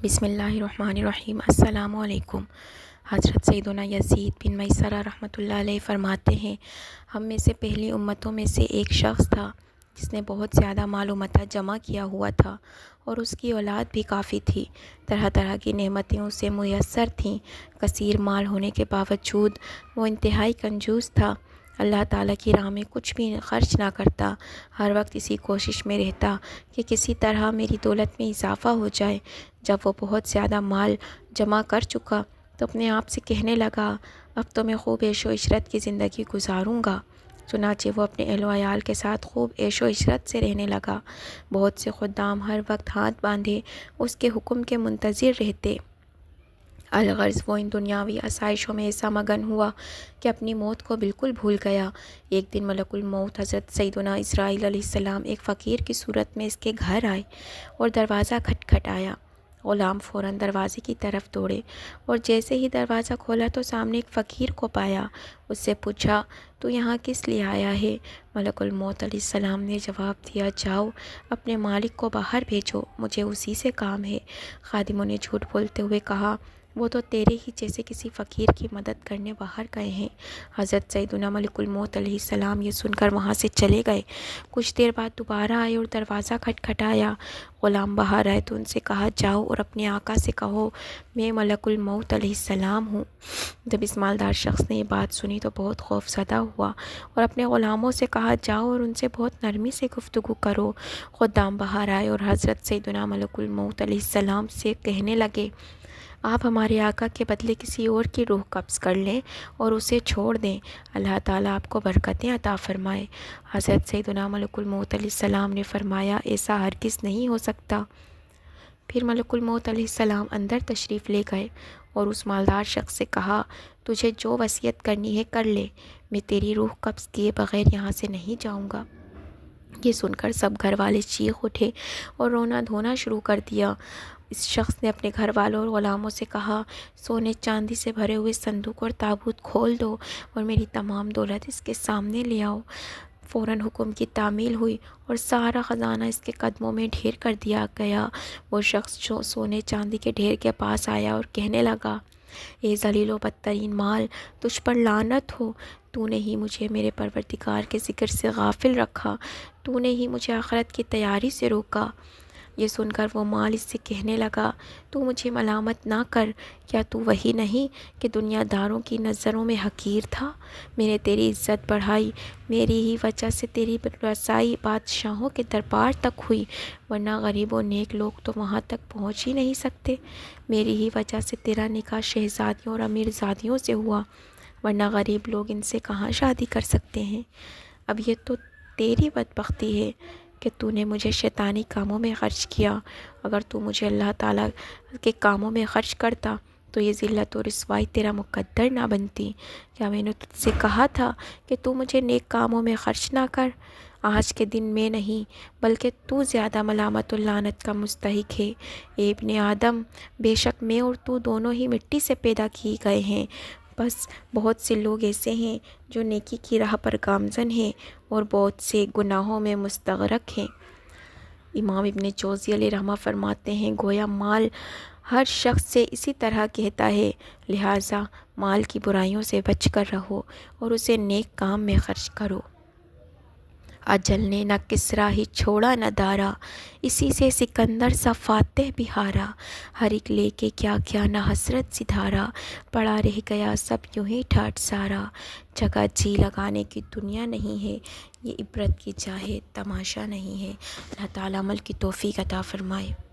بسم اللہ الرحمن الرحیم۔ السلام علیکم۔ حضرت سیدنا یزید بن میسرہ رحمۃ اللہ علیہ فرماتے ہیں، ہم میں سے پہلی امتوں میں سے ایک شخص تھا جس نے بہت زیادہ مال و متاع جمع کیا ہوا تھا اور اس کی اولاد بھی کافی تھی۔ طرح طرح کی نعمتیں اسے میسر تھیں۔ کثیر مال ہونے کے باوجود وہ انتہائی کنجوس تھا۔ اللہ تعالیٰ کی راہ میں کچھ بھی خرچ نہ کرتا، ہر وقت اسی کوشش میں رہتا کہ کسی طرح میری دولت میں اضافہ ہو جائے۔ جب وہ بہت زیادہ مال جمع کر چکا تو اپنے آپ سے کہنے لگا، اب تو میں خوب عیش و عشرت کی زندگی گزاروں گا۔ چنانچہ وہ اپنے اہل و عیال کے ساتھ خوب عیش و عشرت سے رہنے لگا۔ بہت سے خدام ہر وقت ہاتھ باندھے اس کے حکم کے منتظر رہتے۔ الغرض وہ ان دنیاوی آسائشوں میں ایسا مگن ہوا کہ اپنی موت کو بالکل بھول گیا۔ ایک دن ملک الموت حضرت سیدنا اسرائیل علیہ السلام ایک فقیر کی صورت میں اس کے گھر آئے اور دروازہ کھٹکھٹایا۔ غلام فوراً دروازے کی طرف دوڑے اور جیسے ہی دروازہ کھولا تو سامنے ایک فقیر کو پایا۔ اس سے پوچھا، تو یہاں کس لیے آیا ہے؟ ملک الموت علیہ السلام نے جواب دیا، جاؤ اپنے مالک کو باہر بھیجو، مجھے اسی سے کام ہے۔ خادموں نے جھوٹ بولتے ہوئے کہا، وہ تو تیرے ہی جیسے کسی فقیر کی مدد کرنے باہر گئے ہیں۔ حضرت سیدنا ملک الموت علیہ السلام یہ سن کر وہاں سے چلے گئے۔ کچھ دیر بعد دوبارہ آئے اور دروازہ کھٹکھٹایا۔ غلام باہر آئے تو ان سے کہا، جاؤ اور اپنے آقا سے کہو میں ملک الموت علیہ السلام ہوں۔ جب اس مالدار شخص نے یہ بات سنی تو بہت خوف زدہ ہوا اور اپنے غلاموں سے کہا، جاؤ اور ان سے بہت نرمی سے گفتگو کرو۔ خدام باہر آئے اور حضرت سیدنا ملک الموت علیہ السلام سے کہنے لگے، آپ ہمارے آقا کے بدلے کسی اور کی روح قبض کر لیں اور اسے چھوڑ دیں، اللہ تعالیٰ آپ کو برکتیں عطا فرمائے۔ حضرت سیدنا ملک الموت علیہ السلام نے فرمایا، ایسا ہرگز نہیں ہو سکتا۔ پھر ملک الموت علیہ السلام اندر تشریف لے گئے اور اس مالدار شخص سے کہا، تجھے جو وصیت کرنی ہے کر لے، میں تیری روح قبض کیے بغیر یہاں سے نہیں جاؤں گا۔ یہ سن کر سب گھر والے چیخ اٹھے اور رونا دھونا شروع کر دیا۔ اس شخص نے اپنے گھر والوں اور غلاموں سے کہا، سونے چاندی سے بھرے ہوئے صندوق اور تابوت کھول دو اور میری تمام دولت اس کے سامنے لے آؤ۔ فوراً حکم کی تعمیل ہوئی اور سارا خزانہ اس کے قدموں میں ڈھیر کر دیا گیا۔ وہ شخص جو سونے چاندی کے ڈھیر کے پاس آیا اور کہنے لگا، اے ذلیل و بدترین مال، تجھ پر لعنت ہو، تو نے ہی مجھے میرے پروردگار کے ذکر سے غافل رکھا، تو نے ہی مجھے آخرت کی تیاری سے روکا۔ یہ سن کر وہ مال اس سے کہنے لگا، تو مجھے ملامت نہ کر، کیا تو وہی نہیں کہ دنیا داروں کی نظروں میں حقیر تھا؟ میں نے تیری عزت بڑھائی، میری ہی وجہ سے تیری رسائی بادشاہوں کے دربار تک ہوئی، ورنہ غریب و نیک لوگ تو وہاں تک پہنچ ہی نہیں سکتے۔ میری ہی وجہ سے تیرا نکاح شہزادیوں اور امیر زادیوں سے ہوا، ورنہ غریب لوگ ان سے کہاں شادی کر سکتے ہیں۔ اب یہ تو تیری بدبختی ہے کہ تو نے مجھے شیطانی کاموں میں خرچ کیا۔ اگر تو مجھے اللہ تعالیٰ کے کاموں میں خرچ کرتا تو یہ ذلت و رسوائی تیرا مقدر نہ بنتی۔ کیا میں نے تجھ سے کہا تھا کہ تو مجھے نیک کاموں میں خرچ نہ کر؟ آج کے دن میں نہیں بلکہ تو زیادہ ملامت و لعنت کا مستحق ہے۔ اے ابن آدم، بے شک میں اور تو دونوں ہی مٹی سے پیدا کیے گئے ہیں، بس بہت سے لوگ ایسے ہیں جو نیکی کی راہ پر گامزن ہیں اور بہت سے گناہوں میں مستغرق ہیں۔ امام ابن جوزی علیہ رحمہ فرماتے ہیں، گویا مال ہر شخص سے اسی طرح کہتا ہے، لہٰذا مال کی برائیوں سے بچ کر رہو اور اسے نیک کام میں خرچ کرو۔ اجل نے نہ کسریٰ ہی چھوڑا نہ دارا، اسی سے سکندر سا فاتح بھی ہارا، ہر ایک لے کے کیا کیا نہ حسرت سدھارا، پڑا رہ گیا سب یوں ہی ٹھاٹھ سارا، جگہ جی لگانے کی دنیا نہیں ہے، یہ عبرت کی جا ہے تماشا نہیں ہے۔ اللہ تعالیٰ عمل کی توفیق عطا فرمائے۔